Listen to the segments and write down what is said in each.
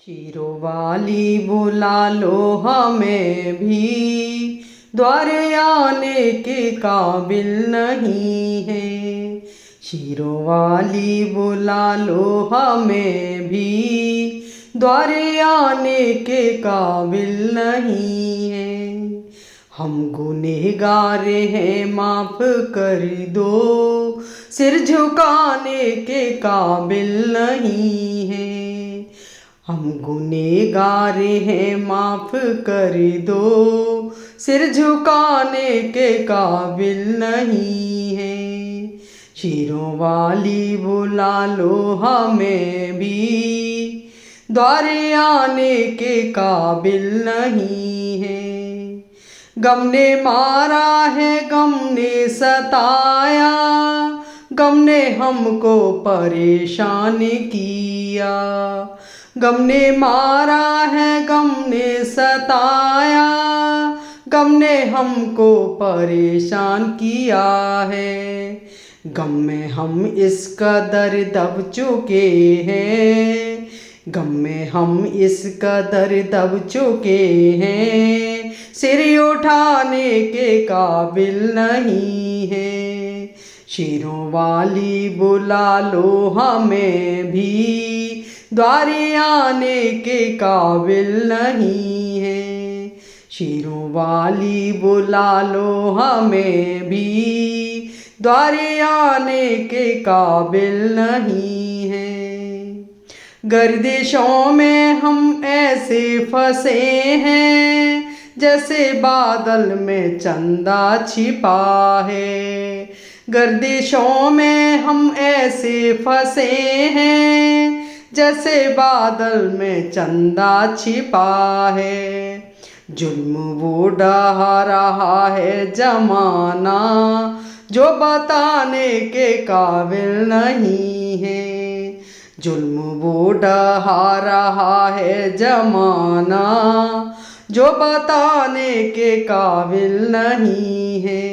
शीरों वाली बुला लो हमें भी, द्वारे आने के काबिल नहीं है। शीरों वाली बुला लो हमें भी, द्वारे आने के काबिल नहीं है। हम गुनहगार हैं माफ़ कर दो, सिर झुकाने के काबिल नहीं है। हम गुनहगार हैं माफ़ कर दो, सिर झुकाने के काबिल नहीं है। शीरों वाली बुला लो हमें भी, द्वारे आने के काबिल नहीं है। गम ने मारा है, गम ने सताया, गम ने हमको परेशान किया। गम ने मारा है, गम ने सताया, गम ने हमको परेशान किया है। गम में हम इस कदर दब चुके हैं, गम में हम इस कदर दब चुके हैं, सिर उठाने के काबिल नहीं है। शीरों वाली बुला लो हमें भी, द्वारे आने के काबिल नहीं है। शीरों वाली बुला लो हमें भी, द्वारे आने के काबिल नहीं है। गर्दिशों में हम ऐसे फंसे हैं, जैसे बादल में चंदा छिपा है। गर्दिशों में हम ऐसे फंसे हैं, जैसे बादल में चंदा छिपा है। जुल्म वो ढहा रहा है जमाना, जो बताने के काबिल नहीं है। जुल्म वो ढहा रहा है जमाना, जो बताने के काबिल नहीं है।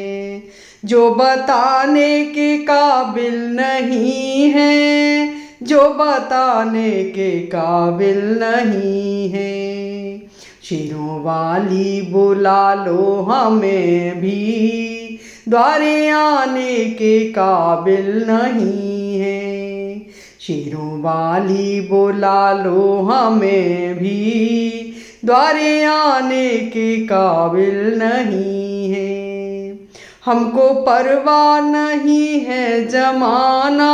जो बताने के काबिल नहीं है, जो बताने के काबिल नहीं है। शीरों वाली बुला लो हमें भी, द्वारे आने के काबिल नहीं है। शीरों वाली बुला लो हमें भी, द्वारे आने के काबिल नहीं है। हमको परवाह नहीं है जमाना,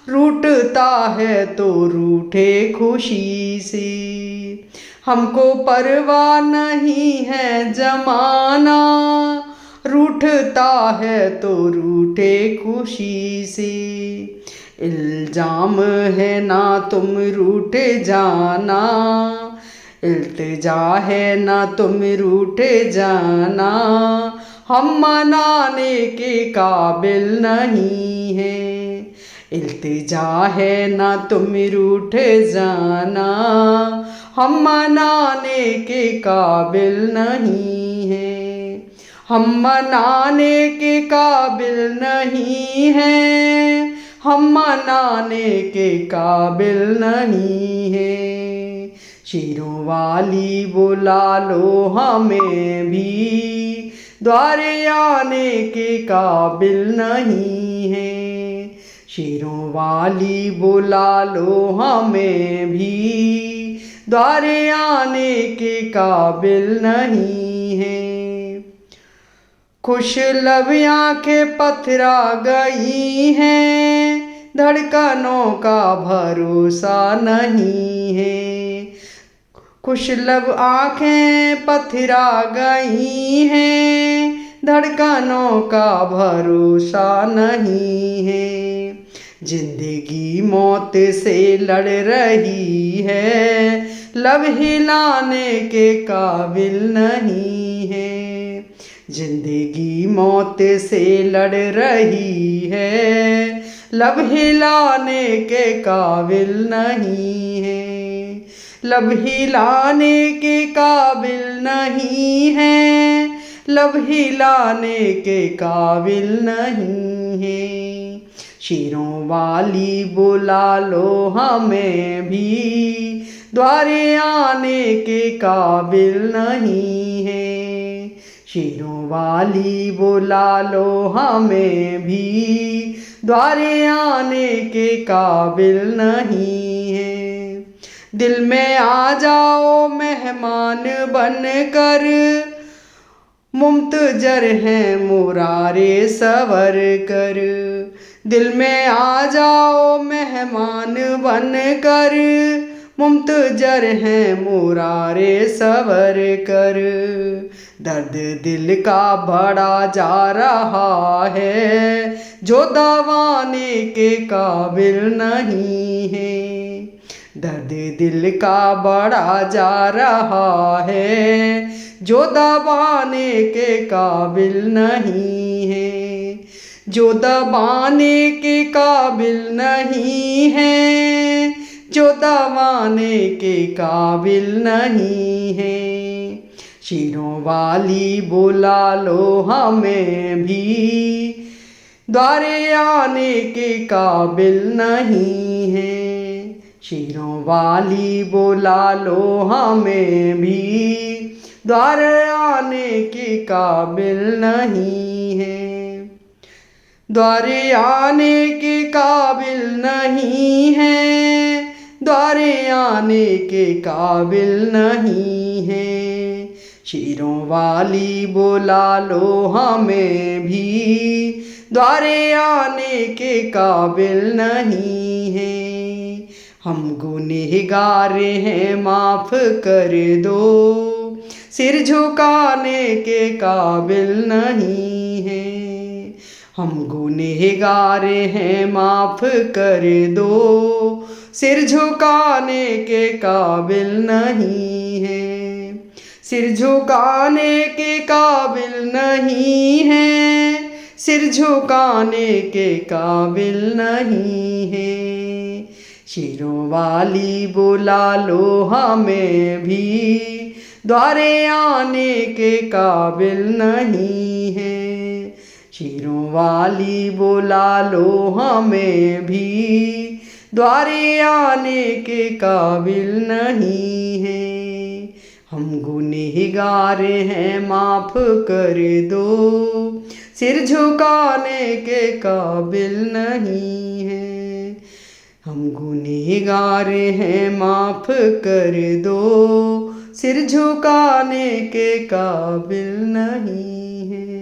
रूठता है तो रूठे खुशी से। हमको परवाह नहीं है जमाना, रूठता है तो रूठे खुशी से। इल्जाम है ना तुम रूठ जाना, इल्तिजा है ना तुम रूठ जाना, हम मनाने के काबिल नहीं है। इल्तिजा है ना तुम रूठ जाना, हम मनाने के काबिल नहीं है। हम मनाने के काबिल नहीं है, हम मनाने के काबिल नहीं है। शीरों वाली बुला लो हमें भी, द्वारे आने के काबिल नहीं है। शीरों वाली बुला लो हमें भी, द्वारे आने के काबिल नहीं है। खुश लब आँखें पथरा गई हैं, धड़कनों का भरोसा नहीं है। खुश लब आँखें पथरा गई हैं, धड़कनों का भरोसा नहीं है। जिंदगी मौत से लड़ रही है, लब हिलाने के काबिल नहीं है। जिंदगी मौत से लड़ रही है, लब हिलाने के काबिल नहीं है। लब हिलाने के काबिल नहीं है, लब हिलाने के काबिल नहीं है। शीरों वाली बुला लो हमें भी, द्वारे आने के काबिल नहीं है। शेरों वाली बुला लो हमें भी, द्वारे आने के काबिल नहीं है। दिल में आ जाओ मेहमान बन कर, मुमतजर हैं मुरारे सवर कर। दिल में आ जाओ मेहमान बन कर, मुमतजर हैं मुरारे सवर कर। दर्द दिल का बढ़ा जा रहा है, जो दबाने के काबिल नहीं है। दर्द दिल का बढ़ा जा रहा है, जो दबाने के काबिल नहीं है। जो दबाने के काबिल नहीं है, जो दबाने के काबिल नहीं है। शेरों वाली बुला लो हमें भी, द्वारे आने के काबिल नहीं है। शेरों वाली बुला लो हमें भी, द्वारे आने के काबिल नहीं है। द्वारे आने के काबिल नहीं है, द्वारे आने के काबिल नहीं है। शेरों वाली बुला लो हमें भी, द्वारे आने के काबिल नहीं है। हम गुनहगार हैं माफ़ कर दो, सिर झुकाने के काबिल नहीं है। हम गुनहगार हैं माफ़ कर दो, सिर झुकाने के काबिल नहीं है। सिर झुकाने के काबिल नहीं है, सिर झुकाने के काबिल नहीं है। शेरों वाली बुला लो हमें भी, द्वारे आने के काबिल नहीं है। शेरों वाली बुला लो हमें भी, द्वारे आने के काबिल नहीं है। हम गुनहगार हैं माफ़ कर दो, सिर झुकाने के काबिल नहीं है। हम गुनहगार हैं माफ़ कर दो, सिर झुकाने के काबिल नहीं है।